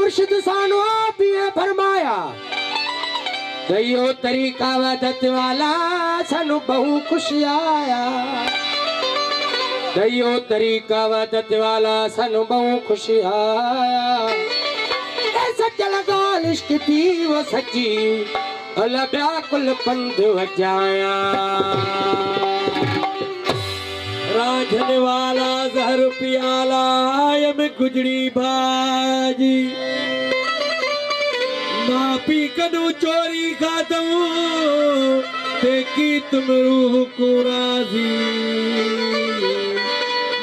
मुर्शिद सानो आप ये फरमाया दयो तरीका वदत वाला सानू बहु खुशी आया दयो तरीका वदत वाला सानू बहु खुशी आया ऐसा चला गाल इश्क थी वो सच्ची अला व्याकुल पंध वजाया रांझने वाला जहर पियाला में गुजरी भाजी माँ पी कदू चोरी खादम देखी तुम रूह को राजी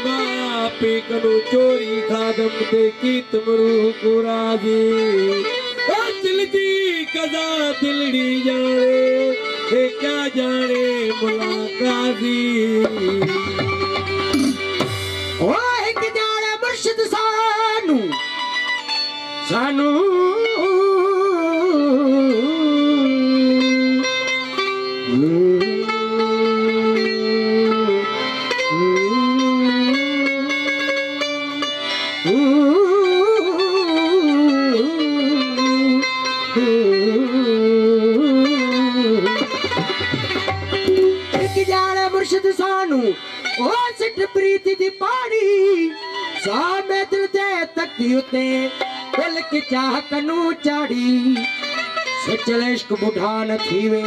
माँ पी कदू चोरी खादम देखी तुम रूह को राजी दिल दी कजा दिलड़ी जाने क्या जाने मुलाकाती ओ एक जाने मुर्शिद सानू सानू मुर्शिद सानू ओ सिट प्रीति दी पानी सामे दिल दे तकती उते दिल की चाह कनू चाड़ी सचल इश्क बुढ़ा न थीवे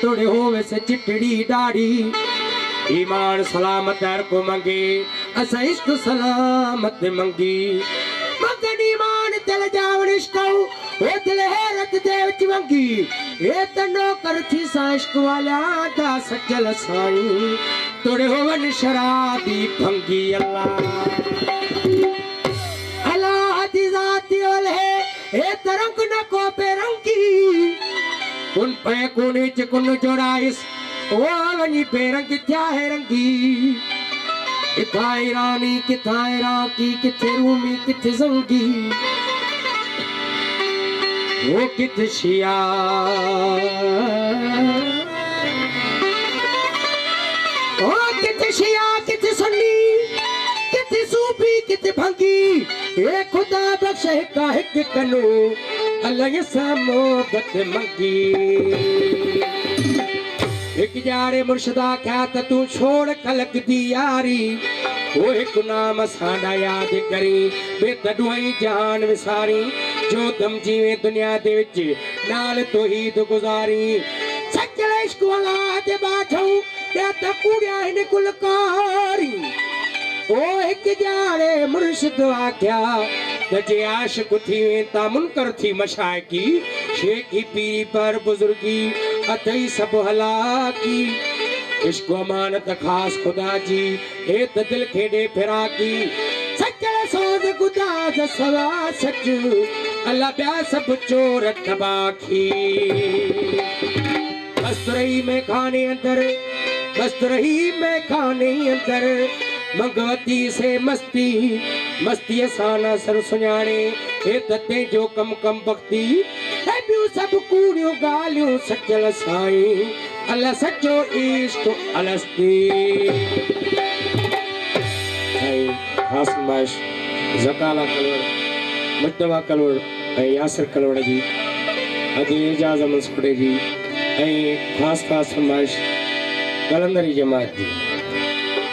तोड़े होवे से चिटड़ी दाढ़ी ईमान सलामत हर को मंगे असा इश्क सलामत मंगी मंगन ईमान दिल जावण इश्कौ ओ दिल हैरत दे विच मंगी ए तनो कर थी सा इश्क वाला दा सचल साईं तोड़े होवन शराबी भंगी अल्लाह अल्लाह दी जाती ओल है ए तरंग न को पेरंगी कुन पे कोने च कुन जोड़ाइस ओ वनी पेरंग क्या है रंगी किथा ईरानी किथा इराकी किथे रूमी किथे जंगी वो किथे शिया ओ किथे शिया किथे सुन्नी किथे सूफी किथे भंगी ए खुदा बख्श का हिक कनो अल्लाह सा मोहब्बत मंगी एक जाड़े मुर्शिदा क्या तू छोड़ कलक दी यारी वो एक नाम साडा याद करी बेतडुई जान विसारी जो दम जीवे दुनिया दे विच नाल तौहीद गुजारी सच्चे इश्क वाला ते बाठो या त कुड़िया इन कुलकारी ओ एक जाड़े मुर्शिद आख्या जे आशिक थी ता मुनकर थी मशाइकी शेखी पीरी पर बुजुर्गी अथई सब हलाकी इश्क अमानत खास खुदा जी ए त दिल खेडे फिराकी सच्चे सोज खुदा जसवा सच अल्लाह प्या सब चोर तबाखी बस रही में खाने अंदर बस रही में खाने अंदर मंगवती से मस्ती मस्ती साना सर सुनाने हे तते जो कम कम बख्ती है बियो सब कूड़ियो गालियो सचल साईं अल्लाह सच्चो इश्क अलस्ती खास फरमाइश ज़काला कलवर मुज्तबा कलवर यासिर कलवर जी अजी एजाज मुस्कुड़े जी खास फरमाइश कलंदरी जमात जी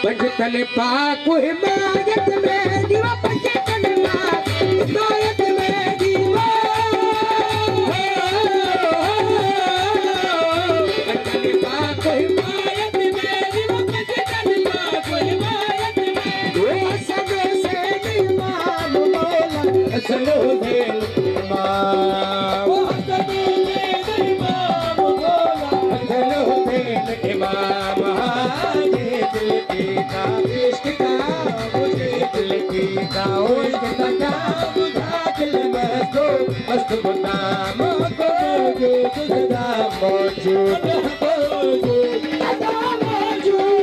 पंजतन पाक हिमायत में दीवा पंजतन पाक हिमायत में दीवा पंजतन पाक हिमायत में दीवा पंजतन पाक हिमायत में दो सगे से इमाम मौला चलो दे इमाम वो सगे से इमाम मौला चलो दे इमाम इश्क का मुझे दिल की का इश्क का बुझा दिल में तो मस्त गुदाम को जो सदा मौजूद सदा मौजूद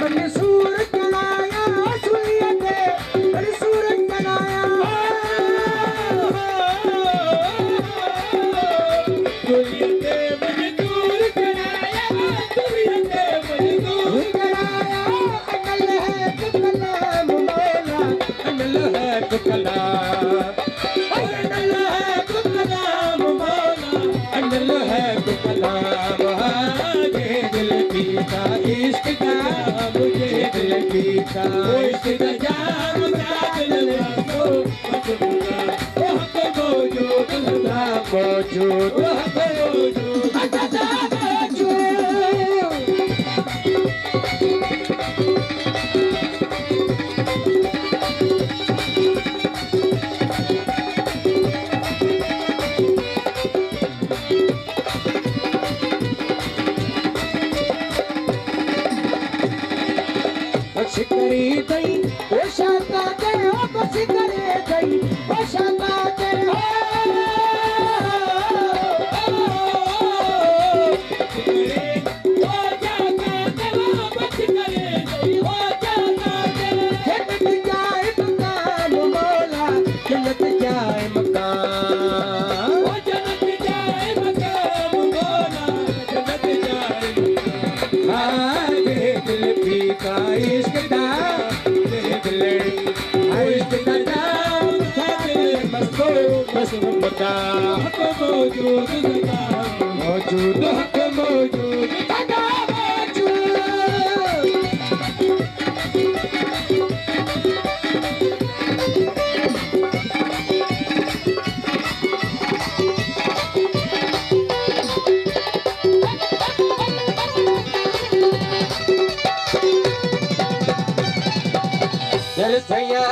मंसूर कलाया सुनिए नाम है, ये दिल पीता इश्क का, मुझे दिल पीता इश्क का जाम मौजूद बस करे गई ओ शाता तेरे हो, बस करे गई ओ शाता तेरे हो, जन्नत जाए मकान मौला, जन्नत जाए मकान, ओ जन्नत जाए मकाम मौला, जन्नत जाए मकाम। हाँ ये दिल पीता इश्क का, ये दिल इश्क का जाम मस्तो मस्त का, हक मौजूद सदा मौजूद हक मौजूद सदा मौजूद। दरसया